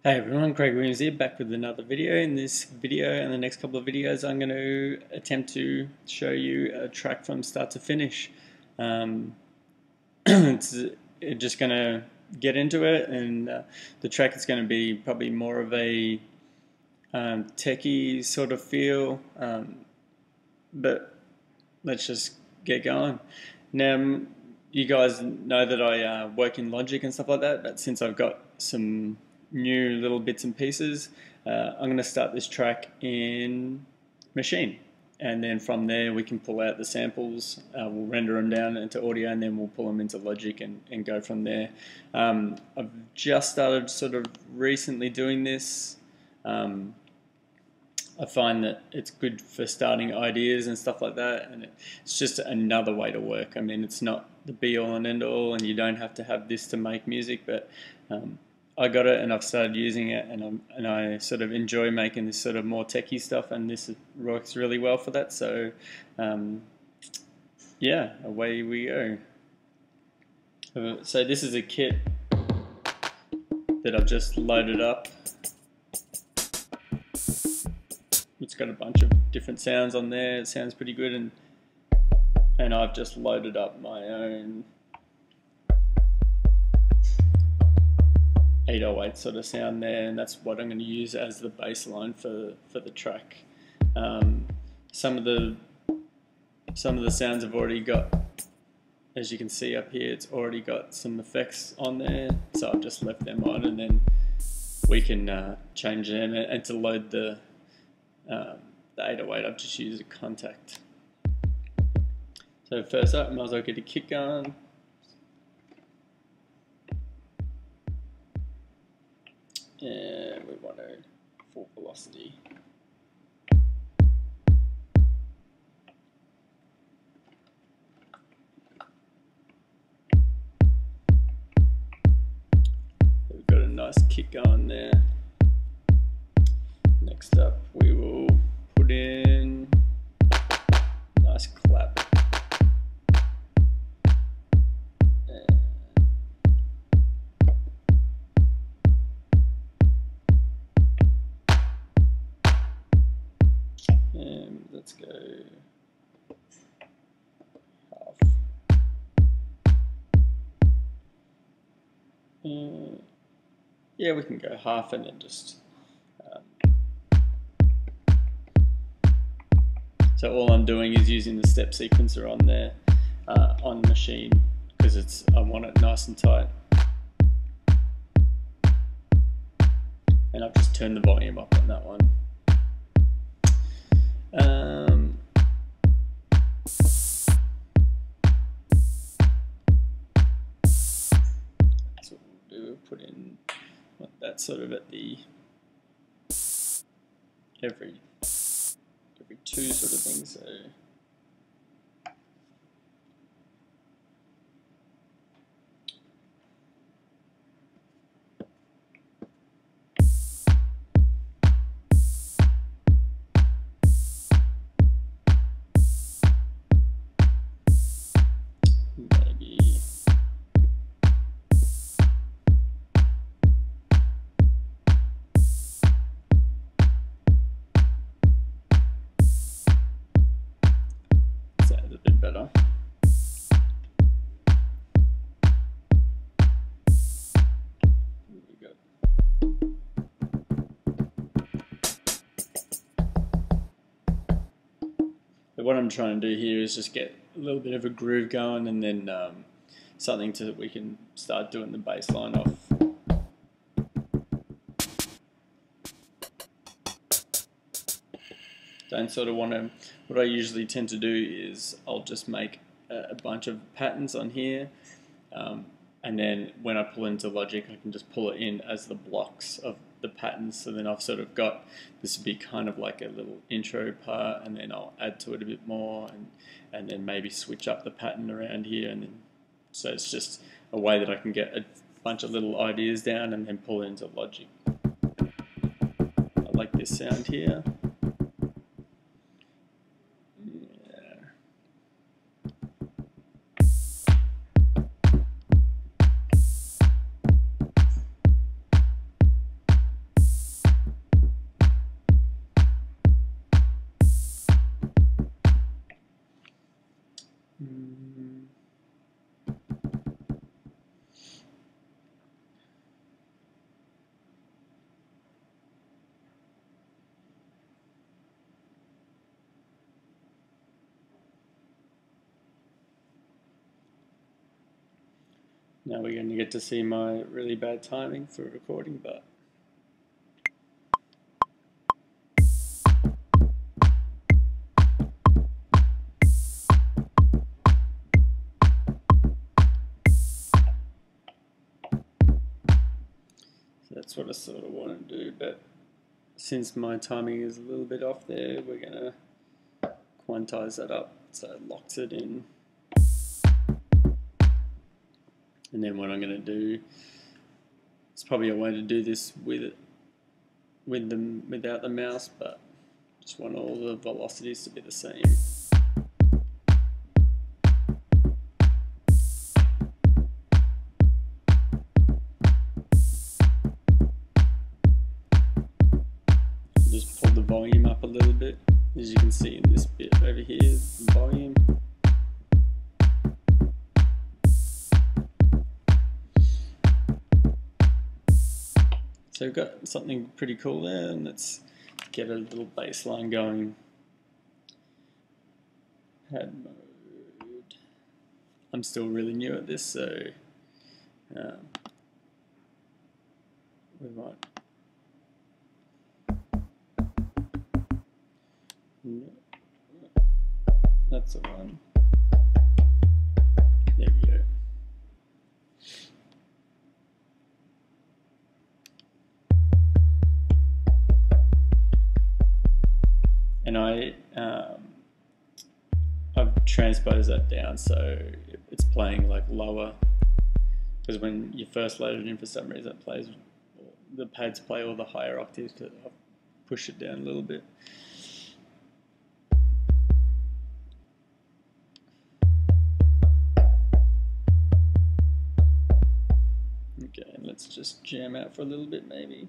Hey everyone, Craig Williams here, back with another video. In this video and the next couple of videos, I'm going to attempt to show you a track from start to finish. Um, it's just going to get into it, and the track is going to be probably more of a techie sort of feel, but let's just get going. Now, you guys know that I work in Logic and stuff like that, but since I've got some new little bits and pieces, I'm going to start this track in Machine. And then from there we can pull out the samples, we'll render them down into audio, and then we'll pull them into Logic and go from there. I've just started sort of recently doing this. I find that it's good for starting ideas and stuff like that, and it's just another way to work. I mean, it's not the be-all and end-all, and you don't have to have this to make music, but I got it and I've started using it, and I sort of enjoy making this sort of more techie stuff, and this works really well for that. So yeah, away we go. So this is a kit that I've just loaded up. It's got a bunch of different sounds on there. It sounds pretty good, and I've just loaded up my own 808 sort of sound there, and that's what I'm going to use as the bass line for the track. Some of the sounds have already got, as you can see up here, it's already got some effects on there, so I've just left them on, and then we can change them. And to load the 808, I've just used a Kontakt. So first up, I might as well get a kick going. And we want a full velocity. We've got a nice kick going there. Next up, we will put in a nice clap. And let's go half. Yeah, we can go half and then just so all I'm doing is using the step sequencer on there on Machine, because I want it nice and tight, and I've just turned the volume up on that one. That's what we'll do. We'll put in that sort of at the every two sort of thing. So maybe a bit better. There we go. But what I'm trying to do here is just get a little bit of a groove going, and then something that we can start doing the bass line off. Don't sort of want to, what I usually tend to do is I'll just make a bunch of patterns on here, and then when I pull into Logic I can just pull it in as the blocks of the patterns. So then I've sort of got this would be kind of like a little intro part, and then I'll add to it a bit more, and then maybe switch up the pattern around here, and then so it's just a way that I can get a bunch of little ideas down and then pull it into Logic. I like this sound here. Now we're going to get to see my really bad timing for recording, but that's what I sort of want to do. But since my timing is a little bit off there, we're going to quantize that up so it locks it in. And then what I'm going to do, it's probably a way to do this without the mouse, but just want all the velocities to be the same. Just pull the volume up a little bit, as you can see in this bit over here, the volume. So we've got something pretty cool there, and let's get a little bass line going. Pad mode. I'm still really new at this, so we might. No, that's the one. There we go. And I've transposed that down so it's playing like lower, because when you first load it in, for some reason it plays, the pads play all the higher octaves, because I've pushed it down a little bit. Okay, and let's just jam out for a little bit maybe.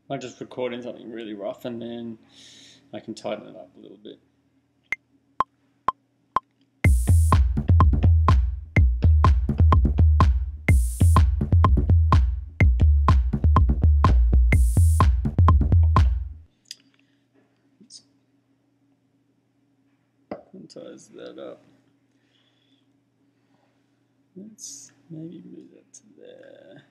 I'm just recording something really rough, and then I can tighten it up a little bit. Let's quantize that up. Let's maybe move that to there.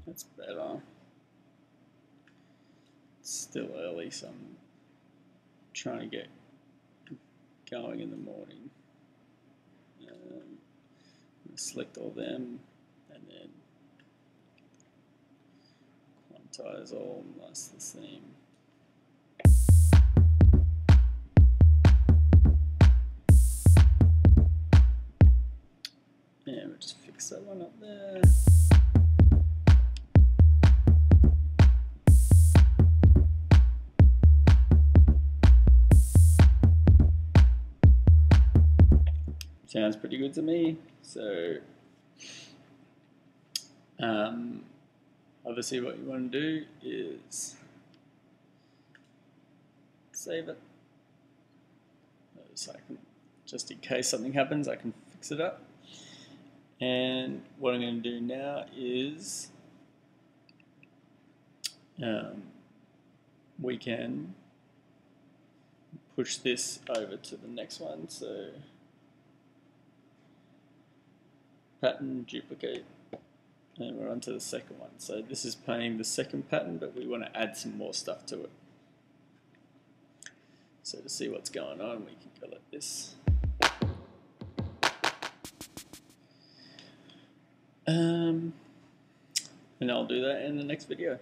That's better. It's still early, so I'm trying to get going in the morning. Select all them, and then quantize all nice the same. And we'll just fix that one up there. Sounds pretty good to me. So obviously what you want to do is save it. so I can, just in case something happens, I can fix it up. And what I'm going to do now is we can push this over to the next one. So pattern, duplicate, and we're on to the second one. So this is playing the second pattern, but we want to add some more stuff to it. So to see what's going on, we can go like this. And I'll do that in the next video.